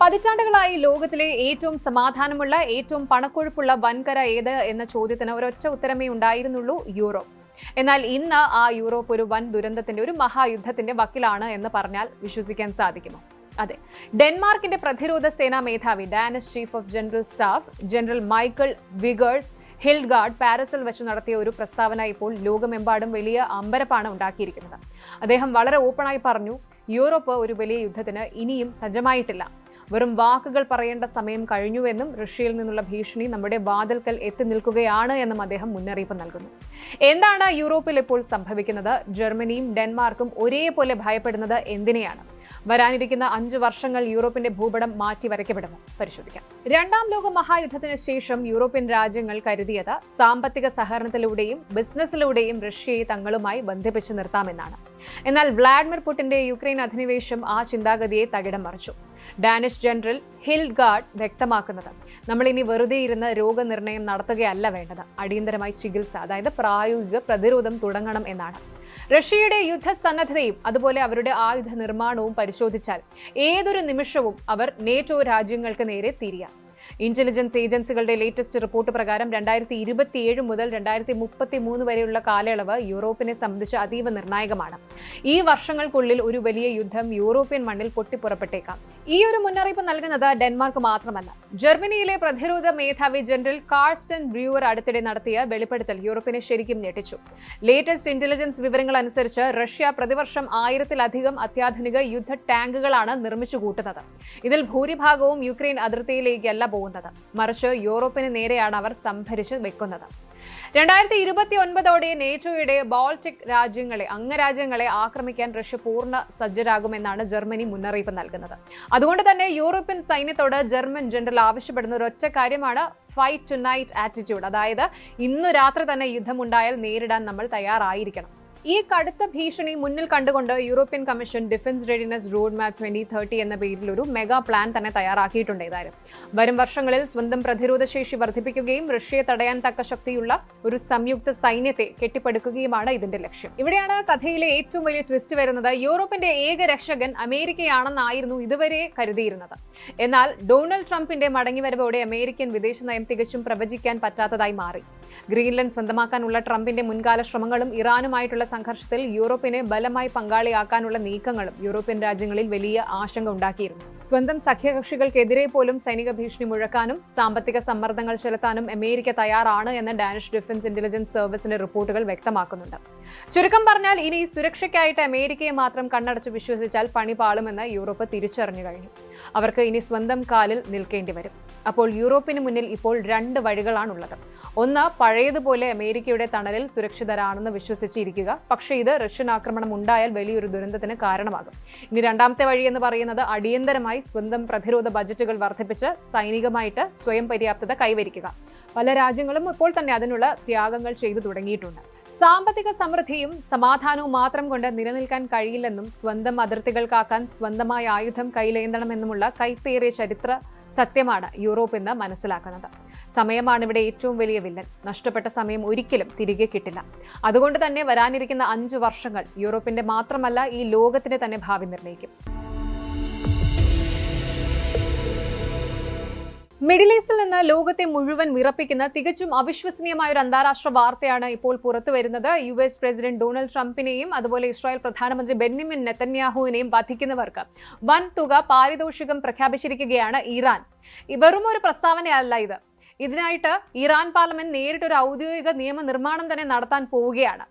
പതിറ്റാണ്ടുകളായി ലോകത്തിലെ ഏറ്റവും സമാധാനമുള്ള, ഏറ്റവും പണക്കൊഴുപ്പുള്ള വൻകര ഏത് എന്ന ചോദ്യത്തിന് ഒരൊറ്റ ഉത്തരമേ ഉണ്ടായിരുന്നുള്ളൂ: യൂറോപ്പ്. എന്നാൽ ഇന്ന് ആ യൂറോപ്പ് ഒരു വൻ ദുരന്തത്തിന്റെ, ഒരു മഹായുദ്ധത്തിന്റെ വക്കിലാണ് എന്ന് പറഞ്ഞാൽ വിശ്വസിക്കാൻ സാധിക്കുമോ? അതെ, ഡെൻമാർക്കിന്റെ പ്രതിരോധ സേനാ മേധാവി, Danish chief of general staff general Michael Wiggers Hyldgaard പാരീസിൽ വെച്ച് നടത്തിയ ഒരു പ്രസ്താവന ഇപ്പോൾ ലോകമെമ്പാടും വലിയ അമ്പരപ്പാണ് ഉണ്ടാക്കിയിരിക്കുന്നത്. അദ്ദേഹം വളരെ ഓപ്പണായി പറഞ്ഞു, യൂറോപ്പ് ഒരു വലിയ യുദ്ധത്തിന് ഇനിയും സജ്ജമായിട്ടില്ല. വെറും വാക്കുകൾ പറയേണ്ട സമയം കഴിഞ്ഞുവെന്നും റഷ്യയിൽ നിന്നുള്ള ഭീഷണി നമ്മുടെ വാതിൽക്കൽ എത്തി നിൽക്കുകയാണ് എന്നും അദ്ദേഹം മുന്നറിയിപ്പ് നൽകുന്നു. എന്താണ് യൂറോപ്പിൽ ഇപ്പോൾ സംഭവിക്കുന്നത്? ജർമ്മനിയും ഡെൻമാർക്കും ഒരേപോലെ ഭയപ്പെടുന്നത് എന്തിനെയാണ്? വരാനിരിക്കുന്ന 5 വർഷങ്ങൾ യൂറോപ്പിന്റെ ഭൂപടം മാറ്റി വരയ്ക്കപ്പെടുമോ? പരിശോധിക്കാം. രണ്ടാം ലോക മഹായുദ്ധത്തിന് ശേഷം യൂറോപ്യൻ രാജ്യങ്ങൾ കരുതിയത് സാമ്പത്തിക സഹകരണത്തിലൂടെയും ബിസിനസ്സിലൂടെയും റഷ്യയെ തങ്ങളുമായി ബന്ധിപ്പിച്ചു നിർത്താമെന്നാണ്. എന്നാൽ വ്ളാഡിമിർ പുടിന്റെ യുക്രൈൻ അധിനിവേശം ആ ചിന്താഗതിയെ തകിടം മറിച്ചു. ഡാനിഷ് ജനറൽ ഹിൽഡ്ഗാർഡ് വ്യക്തമാക്കുന്നത്, നമ്മൾ ഇനി വെറുതെ ഇരുന്ന് രോഗനിർണയം നടത്തുകയല്ല വേണ്ടത്, അടിയന്തരമായി ചികിത്സ, അതായത് പ്രായോഗിക പ്രതിരോധം തുടങ്ങണം എന്നാണ്. റഷ്യയുടെ യുദ്ധസന്നദ്ധതയും അതുപോലെ അവരുടെ ആയുധ നിർമ്മാണവും പരിശോധിച്ചാൽ ഏതൊരു നിമിഷവും അവർ നേറ്റോ രാജ്യങ്ങൾക്ക് നേരെ തിരിയാം. ഇന്റലിജൻസ് ഏജൻസികളുടെ ലേറ്റസ്റ്റ് റിപ്പോർട്ട് പ്രകാരം 2027 മുതൽ 2033 വരെയുള്ള കാലയളവ് യൂറോപ്പിനെ സംബന്ധിച്ച് അതീവ നിർണായകമാണ്. ഈ വർഷങ്ങൾക്കുള്ളിൽ ഒരു വലിയ യുദ്ധം യൂറോപ്യൻ മണ്ണിൽ പൊട്ടിപ്പുറപ്പെട്ടേക്കാം. ഈ ഒരു മുന്നറിയിപ്പ് നൽകുന്നത് ഡെൻമാർക്ക് മാത്രമല്ല. ജർമ്മനിയിലെ പ്രതിരോധ മേധാവി ജനറൽ കാർസ്റ്റൻ ബ്രൂവർ അടുത്തിടെ നടത്തിയ വെളിപ്പെടുത്തൽ യൂറോപ്പിനെ ശരിക്കും ഞെട്ടിച്ചു. ലേറ്റസ്റ്റ് ഇന്റലിജൻസ് വിവരങ്ങൾ അനുസരിച്ച് റഷ്യ പ്രതിവർഷം 1000-ലധികം അത്യാധുനിക യുദ്ധ ടാങ്കുകളാണ് നിർമ്മിച്ചു കൂട്ടുന്നത്. ഇതിൽ ഭൂരിഭാഗവും യുക്രൈൻ അതിർത്തിയിലേക്കല്ല പോകുന്നത്, മറിച്ച് യൂറോപ്പിന് നേരെയാണ് അവർ സംഭരിച്ച് വെക്കുന്നത്. 2029ഓടെ നേറ്റോയുടെ ബാൾട്ടിക് അംഗരാജ്യങ്ങളെ ആക്രമിക്കാൻ റഷ്യ പൂർണ്ണ സജ്ജരാകുമെന്നാണ് ജർമ്മനി മുന്നറിയിപ്പ് നൽകുന്നത്. അതുകൊണ്ട് തന്നെ യൂറോപ്യൻ സൈന്യത്തോട് ജർമ്മൻ ജനറൽ ആവശ്യപ്പെടുന്ന ഒരൊറ്റ കാര്യമാണ് ഫൈറ്റ് ടു നൈറ്റ് ആറ്റിറ്റ്യൂഡ്, അതായത് ഇന്നു രാത്രി തന്നെ യുദ്ധമുണ്ടായാൽ നേരിടാൻ നമ്മൾ തയ്യാറായിരിക്കണം. ഈ കടുത്ത ഭീഷണി മുന്നിൽ കണ്ടുകൊണ്ട് European commission defence readiness road map 2030 എന്ന പേരിൽ ഒരു മെഗാ പ്ലാൻ തന്നെ തയ്യാറാക്കിയിട്ടുണ്ട്. ഏതായാലും വരും വർഷങ്ങളിൽ സ്വന്തം പ്രതിരോധ ശേഷി വർദ്ധിപ്പിക്കുകയും റഷ്യയെ തടയാൻ തക്ക ശക്തിയുള്ള ഒരു സംയുക്ത സൈന്യത്തെ കെട്ടിപ്പടുക്കുകയുമാണ് ഇതിന്റെ ലക്ഷ്യം. ഇവിടെയാണ് കഥയിലെ ഏറ്റവും വലിയ ട്വിസ്റ്റ് വരുന്നത്. യൂറോപ്പിന്റെ ഏക രക്ഷകൻ അമേരിക്കയാണെന്നായിരുന്നു ഇതുവരെ കരുതിയിരുന്നത്. എന്നാൽ ഡൊണാൾഡ് ട്രംപിന്റെ മടങ്ങിവരവോടെ അമേരിക്കൻ വിദേശ നയം തികച്ചും പ്രവചിക്കാൻ പറ്റാത്തതായി മാറി. ഗ്രീൻലൻഡ് സ്വന്തമാക്കാനുള്ള ട്രംപിന്റെ മുൻകാല ശ്രമങ്ങളും ഇറാനുമായിട്ടുള്ള സംഘർഷത്തിൽ യൂറോപ്പിനെ ബലമായി പങ്കാളിയാക്കാനുള്ള നീക്കങ്ങളും യൂറോപ്യൻ രാജ്യങ്ങളിൽ വലിയ ആശങ്ക ഉണ്ടാക്കിയിരുന്നു. സ്വന്തം സഖ്യകക്ഷികൾക്കെതിരെ പോലും സൈനിക ഭീഷണി മുഴക്കാനും സാമ്പത്തിക സമ്മർദ്ദങ്ങൾ ചെലുത്താനും അമേരിക്ക തയ്യാറാണ് എന്ന് ഡാനിഷ് ഡിഫൻസ് ഇന്റലിജൻസ് സർവീസിന്റെ റിപ്പോർട്ടുകൾ വ്യക്തമാക്കുന്നുണ്ട്. ചുരുക്കം പറഞ്ഞാൽ ഇനി സുരക്ഷയ്ക്കായിട്ട് അമേരിക്കയെ മാത്രം കണ്ണടച്ച് വിശ്വസിച്ചാൽ പണി പാളുമെന്ന് യൂറോപ്പ് തിരിച്ചറിഞ്ഞു കഴിഞ്ഞു. അവർക്ക് ഇനി സ്വന്തം കാലിൽ നിൽക്കേണ്ടി വരും. അപ്പോൾ യൂറോപ്പിന് മുന്നിൽ ഇപ്പോൾ 2 വഴികളാണുള്ളത്. ഒന്ന്, പഴയതുപോലെ അമേരിക്കയുടെ തണലിൽ സുരക്ഷിതരാണെന്ന് വിശ്വസിച്ചിരിക്കുക. പക്ഷേ ഇത് റഷ്യൻ ആക്രമണം ഉണ്ടായാൽ വലിയൊരു ദുരന്തത്തിന് കാരണമാകും. ഇനി രണ്ടാമത്തെ വഴി എന്ന് പറയുന്നത് അടിയന്തരമായി സ്വന്തം പ്രതിരോധ ബജറ്റുകൾ വർദ്ധിപ്പിച്ച് സൈനികമായിട്ട് സ്വയം പര്യാപ്തത കൈവരിക്കുക. പല രാജ്യങ്ങളും ഇപ്പോൾ തന്നെ അതിനുള്ള ത്യാഗങ്ങൾ ചെയ്തു തുടങ്ങിയിട്ടുണ്ട്. സാമ്പത്തിക സമൃദ്ധിയും സമാധാനവും മാത്രം കൊണ്ട് നിലനിൽക്കാൻ കഴിയില്ലെന്നും സ്വന്തം അതിർത്തികൾ കാക്കാൻ സ്വന്തമായ ആയുധം കയ്യിലേന്തണമെന്നുമുള്ള കൈപ്പേറിയ ചരിത്ര സത്യമാണ് യൂറോപ്പ് എന്ന് മനസ്സിലാക്കുന്നത്. സമയമാണ് ഇവിടെ ഏറ്റവും വലിയ വില്ലൻ. നഷ്ടപ്പെട്ട സമയം ഒരിക്കലും തിരികെ കിട്ടില്ല. അതുകൊണ്ട് തന്നെ വരാനിരിക്കുന്ന 5 വർഷങ്ങൾ യൂറോപ്പിന്റെ മാത്രമല്ല ഈ ലോകത്തിന്റെ തന്നെ ഭാവി നിർണ്ണയിക്കും. മിഡിൽ ഈസ്റ്റിൽ നിന്ന് ലോകത്തെ മുഴുവൻ വിറപ്പിക്കുന്ന തികച്ചും അവിശ്വസനീയമായ ഒരു അന്താരാഷ്ട്ര വാർത്തയാണ് ഇപ്പോൾ പുറത്തുവരുന്നത്. US പ്രസിഡന്റ് ഡൊണാൾഡ് ട്രംപിനെയും അതുപോലെ ഇസ്രായേൽ പ്രധാനമന്ത്രി ബെന്യാമിൻ നെതന്യാഹുവിനെയും വധിക്കുന്നവർക്ക് വൻ തുക പാരിതോഷികം പ്രഖ്യാപിച്ചിരിക്കുകയാണ് ഇറാൻ. വെറും ഒരു പ്രസ്താവനയല്ല ഇത്. ഇതിനായിട്ട് ഇറാൻ പാർലമെന്റ് നേരിട്ടൊരു ഔദ്യോഗിക നിയമനിർമ്മാണം തന്നെ നടത്താൻ പോവുകയാണ്.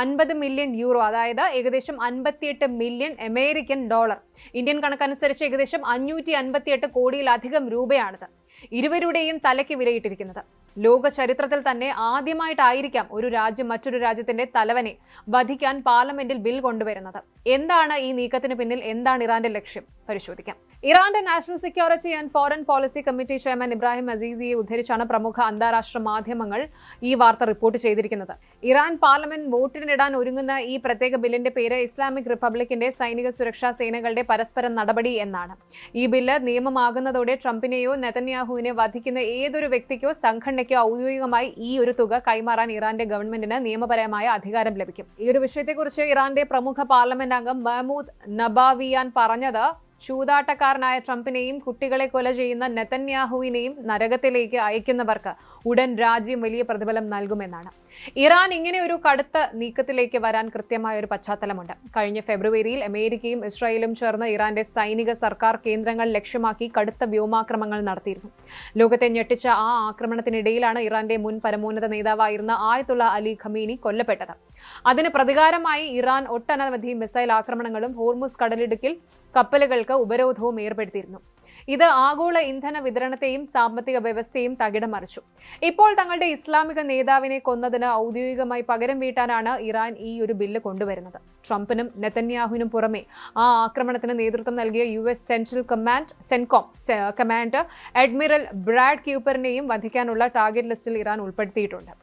50 മില്യൺ യൂറോ, അതായത് ഏകദേശം 58 മില്യൺ അമേരിക്കൻ ഡോളർ. ഇന്ത്യൻ കണക്കനുസരിച്ച് ഏകദേശം 558 കോടിയിലധികം രൂപയാണിത്. ഇരുവരുടെയും തലയ്ക്ക് വിലയിട്ടിരിക്കുന്നത്. ലോക ചരിത്രത്തിൽ തന്നെ ആദ്യമായിട്ടായിരിക്കാം ഒരു രാജ്യം മറ്റൊരു രാജ്യത്തിന്റെ തലവനെ വധിക്കാൻ പാർലമെന്റിൽ ബിൽ കൊണ്ടുവരുന്നത്. എന്താണ് ഈ നീക്കത്തിന് പിന്നിൽ? എന്താണ് ഇറാന്റെ ലക്ഷ്യം? പരിശോധിക്കാം. ഇറാന്റെ national security and foreign policy committee chairman Ibrahim അസീസിയെ ഉദ്ധരിച്ചാണ് പ്രമുഖ അന്താരാഷ്ട്ര മാധ്യമങ്ങൾ ഈ വാർത്ത റിപ്പോർട്ട് ചെയ്തിരിക്കുന്നത്. ഇറാൻ പാർലമെന്റ് വോട്ടിനിടാൻ ഒരുങ്ങുന്ന ഈ പ്രത്യേക ബില്ലിന്റെ പേര് ഇസ്ലാമിക് റിപ്പബ്ലിക്കിന്റെ സൈനിക സുരക്ഷാ സേനകളുടെ പരസ്പര നടപടി എന്നാണ്. ഈ ബില്ല് നിയമമാകുന്നതോടെ ട്രംപിനെയോ നെതന്യാഹുവിനെ വധിക്കുന്ന ഏതൊരു വ്യക്തിക്കോ സംഘടനയ്ക്കോ ഔദ്യോഗികമായി ഈ ഒരു തുക കൈമാറാൻ ഇറാന്റെ ഗവൺമെന്റിന് നിയമപരമായ അധികാരം ലഭിക്കും. ഈ ഒരു വിഷയത്തെക്കുറിച്ച് ഇറാന്റെ പ്രമുഖ പാർലമെന്റ് അംഗം മഹ്മൂദ് നബാവിയാൻ പറഞ്ഞത്, ചൂതാട്ടക്കാരനായ ട്രംപിനെയും കുട്ടികളെ കൊല ചെയ്യുന്ന നെതന്യാഹുവിനെയും നരകത്തിലേക്ക് അയക്കുന്നവർക്ക് ഉടൻ രാജ്യം വലിയ പ്രതിഫലം നൽകുമെന്നാണ്. ഇറാൻ ഇങ്ങനെ ഒരു കടുത്ത നീക്കത്തിലേക്ക് വരാൻ കൃത്യമായ ഒരു പശ്ചാത്തലമുണ്ട്. കഴിഞ്ഞ ഫെബ്രുവരിയിൽ അമേരിക്കയും ഇസ്രായേലും ചേർന്ന് ഇറാന്റെ സൈനിക സർക്കാർ കേന്ദ്രങ്ങൾ ലക്ഷ്യമാക്കി കടുത്ത വ്യോമാക്രമണങ്ങൾ നടത്തിയിരുന്നു. ലോകത്തെ ഞെട്ടിച്ച ആ ആക്രമണത്തിനിടയിലാണ് ഇറാന്റെ മുൻ പരമോന്നത നേതാവായിരുന്ന ആയത്തുള്ള അലി ഖമീനി കൊല്ലപ്പെട്ടത്. അതിന് പ്രതികാരമായി ഇറാൻ ഒട്ടനവധി മിസൈൽ ആക്രമണങ്ങളും ഹോർമുസ് കടലിടുക്കിൽ കപ്പലുകൾക്ക് ഉപരോധവും ഏർപ്പെടുത്തിയിരുന്നു. ഇത് ആഗോള ഇന്ധന വിതരണത്തെയും സാമ്പത്തിക വ്യവസ്ഥയും തകിടം മറിച്ചു. ഇപ്പോൾ തങ്ങളുടെ ഇസ്ലാമിക നേതാവിനെ കൊന്നതിന് ഔദ്യോഗികമായി പകരം വീട്ടാനാണ് ഇറാൻ ഈ ഒരു ബില്ല് കൊണ്ടുവരുന്നത്. ട്രംപിനും നെതന്യാഹുവിനും പുറമെ ആ ആക്രമണത്തിന് നേതൃത്വം നൽകിയ US central command CENTCOM commander admiral Brad ക്യൂപ്പറിനെയും വധിക്കാനുള്ള ടാർഗറ്റ് ലിസ്റ്റിൽ ഇറാൻ ഉൾപ്പെടുത്തിയിട്ടുണ്ട്.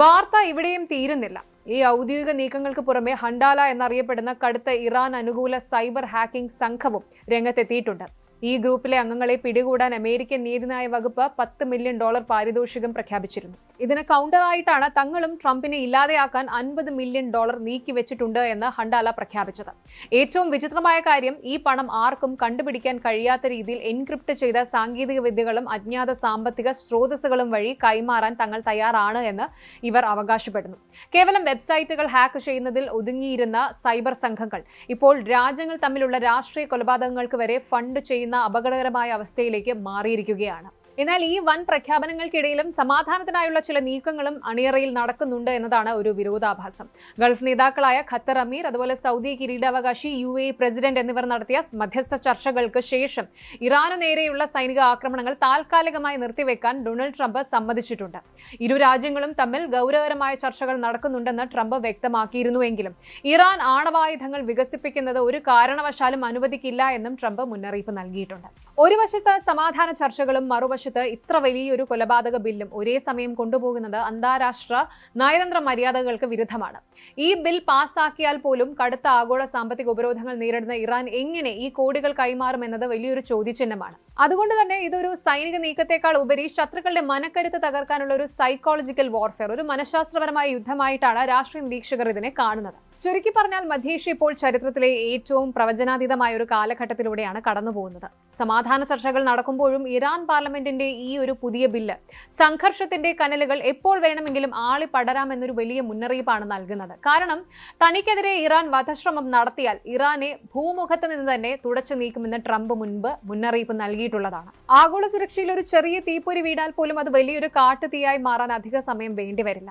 വാർത്ത ഇവിടെയും തീരുന്നില്ല. ഈ ഔദ്യോഗിക നീക്കങ്ങൾക്ക് പുറമെ ഹണ്ടാല എന്നറിയപ്പെടുന്ന കടുത്ത ഇറാൻ അനുകൂല സൈബർ ഹാക്കിംഗ് സംഘവും രംഗത്തെത്തിയിട്ടുണ്ട്. ഈ ഗ്രൂപ്പിലെ അംഗങ്ങളെ പിടികൂടാൻ അമേരിക്കൻ നീതിന്യായ വകുപ്പ് $10 മില്യൺ പാരിതോഷികം പ്രഖ്യാപിച്ചിരുന്നു. ഇതിന് കൗണ്ടറായിട്ടാണ് തങ്ങളും ട്രംപിനെ ഇല്ലാതെയാക്കാൻ $50 മില്യൺ നീക്കിവെച്ചിട്ടുണ്ട് എന്ന് ഹണ്ടാല പ്രഖ്യാപിച്ചത്. ഏറ്റവും വിചിത്രമായ കാര്യം, ഈ പണം ആർക്കും കണ്ടുപിടിക്കാൻ കഴിയാത്ത രീതിയിൽ എൻക്രിപ്റ്റ് ചെയ്ത സാങ്കേതിക വിദ്യകളും അജ്ഞാത സാമ്പത്തിക സ്രോതസ്സുകളും വഴി കൈമാറാൻ തങ്ങൾ തയ്യാറാണ് എന്ന് ഇവർ അവകാശപ്പെടുന്നു. കേവലം വെബ്സൈറ്റുകൾ ഹാക്ക് ചെയ്യുന്നതിൽ ഒതുങ്ങിയിരുന്ന സൈബർ സംഘങ്ങൾ ഇപ്പോൾ രാജ്യങ്ങൾ തമ്മിലുള്ള രാഷ്ട്രീയ കൊലപാതകങ്ങൾക്ക് വരെ ഫണ്ട് ചെയ്യുന്ന അപകടകരമായ അവസ്ഥയിലേക്ക് മാറിയിരിക്കുകയാണ്. എന്നാൽ ഈ വൻ പ്രഖ്യാപനങ്ങൾക്കിടയിലും സമാധാനത്തിനായുള്ള ചില നീക്കങ്ങളും അണിയറയിൽ നടക്കുന്നുണ്ട് എന്നതാണ് ഒരു വിരോധാഭാസം. ഗൾഫ് നേതാക്കളായ ഖത്തർ അമീർ, അതുപോലെ സൗദി കിരീടാവകാശി, UAE പ്രസിഡന്റ് എന്നിവർ നടത്തിയ മധ്യസ്ഥ ചർച്ചകൾക്ക് ശേഷം ഇറാനു നേരെയുള്ള സൈനിക ആക്രമണങ്ങൾ താൽക്കാലികമായി നിർത്തിവെക്കാൻ ഡൊണാൾഡ് ട്രംപ് സമ്മതിച്ചിട്ടുണ്ട്. ഇരു രാജ്യങ്ങളും തമ്മിൽ ഗൗരവകരമായ ചർച്ചകൾ നടക്കുന്നുണ്ടെന്ന് ട്രംപ് വ്യക്തമാക്കിയിരുന്നുവെങ്കിലും ഇറാൻ ആണവായുധങ്ങൾ വികസിപ്പിക്കുന്നത് ഒരു കാരണവശാലും അനുവദിക്കില്ല എന്നും ട്രംപ് മുന്നറിയിപ്പ് നൽകിയിട്ടുണ്ട്. ഒരു വശത്ത് സമാധാന ചർച്ചകളും മറുവശത്ത് ഇത്ര വലിയൊരു കൊലപാതക ബില്ലും ഒരേ സമയം കൊണ്ടുപോകുന്നത് അന്താരാഷ്ട്ര നയതന്ത്ര മര്യാദകൾക്ക് വിരുദ്ധമാണ്. ഈ ബിൽ പാസ്സാക്കിയാൽ പോലും കടുത്ത ആഗോള സാമ്പത്തിക ഉപരോധങ്ങൾ നേരിടുന്ന ഇറാൻ എങ്ങനെ ഈ കോടികൾ കൈമാറുമെന്നത് വലിയൊരു ചോദ്യചിഹ്നമാണ്. അതുകൊണ്ട് തന്നെ ഇതൊരു സൈനിക നീക്കത്തെക്കാൾ ഉപരി ശത്രുക്കളുടെ മനക്കരുത്ത് തകർക്കാനുള്ള ഒരു സൈക്കോളജിക്കൽ വാർഫെയർ, ഒരു മനഃശാസ്ത്രപരമായ യുദ്ധമായിട്ടാണ് രാഷ്ട്രീയ നിരീക്ഷകർ ഇതിനെ കാണുന്നത്. ചുരുക്കി പറഞ്ഞാൽ മധ്യേഷ്യ ഇപ്പോൾ ചരിത്രത്തിലെ ഏറ്റവും പ്രവചനാതീതമായ ഒരു കാലഘട്ടത്തിലൂടെയാണ് കടന്നുപോകുന്നത്. സമാധാന ചർച്ചകൾ നടക്കുമ്പോഴും ഇറാൻ പാർലമെന്റിന്റെ ഈ ഒരു പുതിയ ബില്ല് സംഘർഷത്തിന്റെ കനലുകൾ എപ്പോൾ വേണമെങ്കിലും ആളിപ്പടരാമെന്നൊരു വലിയ മുന്നറിയിപ്പാണ് നൽകുന്നത്. കാരണം തനിക്കെതിരെ ഇറാൻ വധശ്രമം നടത്തിയാൽ ഇറാനെ ഭൂമുഖത്ത് നിന്ന് തന്നെ തുടച്ചു നീക്കുമെന്ന് ട്രംപ് മുൻപ് മുന്നറിയിപ്പ് നൽകിയിട്ടുള്ളതാണ്. ആഗോള സുരക്ഷയിൽ ഒരു ചെറിയ തീപ്പൊരി വീണാൽ പോലും അത് വലിയൊരു കാട്ടുതീയായി മാറാൻ അധിക സമയം വേണ്ടിവരില്ല.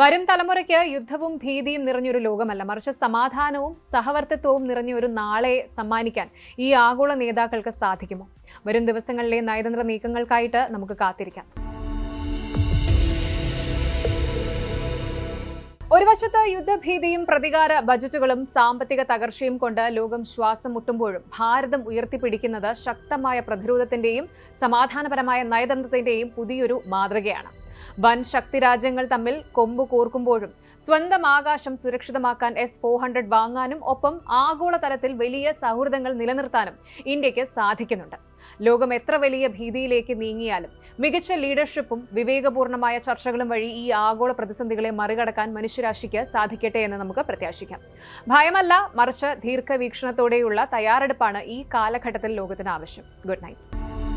വരും തലമുറയ്ക്ക് യുദ്ധവും ഭീതിയും നിറഞ്ഞൊരു ലോകമല്ല, മറിച്ച് സമാധാനവും സഹവർത്തിത്വവും നിറഞ്ഞ ഒരു നാളെ സമ്മാനിക്കാൻ ഈ ആഗോള നേതാക്കൾക്ക് സാധിക്കുമോ? വരും ദിവസങ്ങളിലെ നയതന്ത്ര നീക്കങ്ങൾക്കായിട്ട് നമുക്ക് കാത്തിരിക്കാം. ഒരു വശത്ത് യുദ്ധഭീതിയും പ്രതികാര ബജറ്റുകളും സാമ്പത്തിക തകർച്ചയും കൊണ്ട് ലോകം ശ്വാസം മുട്ടുമ്പോഴും ഭാരതം ഉയർത്തിപ്പിടിക്കുന്നത് ശക്തമായ പ്രതിരോധത്തിന്റെയും സമാധാനപരമായ നയതന്ത്രത്തിന്റെയും പുതിയൊരു മാതൃകയാണ്. വൻ ശക്തി രാജ്യങ്ങൾ തമ്മിൽ കൊമ്പ് കോർക്കുമ്പോഴും സ്വന്തം ആകാശം സുരക്ഷിതമാക്കാൻ S-400 വാങ്ങാനും ഒപ്പം ആഗോള തലത്തിൽ വലിയ സൗഹൃദങ്ങൾ നിലനിർത്താനും ഇന്ത്യക്ക് സാധിക്കുന്നുണ്ട്. ലോകം എത്ര വലിയ ഭീതിയിലേക്ക് നീങ്ങിയാലും മികച്ച ലീഡർഷിപ്പും വിവേകപൂർണമായ ചർച്ചകളും വഴി ഈ ആഗോള പ്രതിസന്ധികളെ മറികടക്കാൻ മനുഷ്യരാശിക്ക് സാധിക്കട്ടെ എന്ന് നമുക്ക് പ്രത്യാശിക്കാം. ഭയമല്ല, മറിച്ച് ദീർഘവീക്ഷണത്തോടെയുള്ള തയ്യാറെടുപ്പാണ് ഈ കാലഘട്ടത്തിൽ ലോകത്തിന് ആവശ്യം. Good night.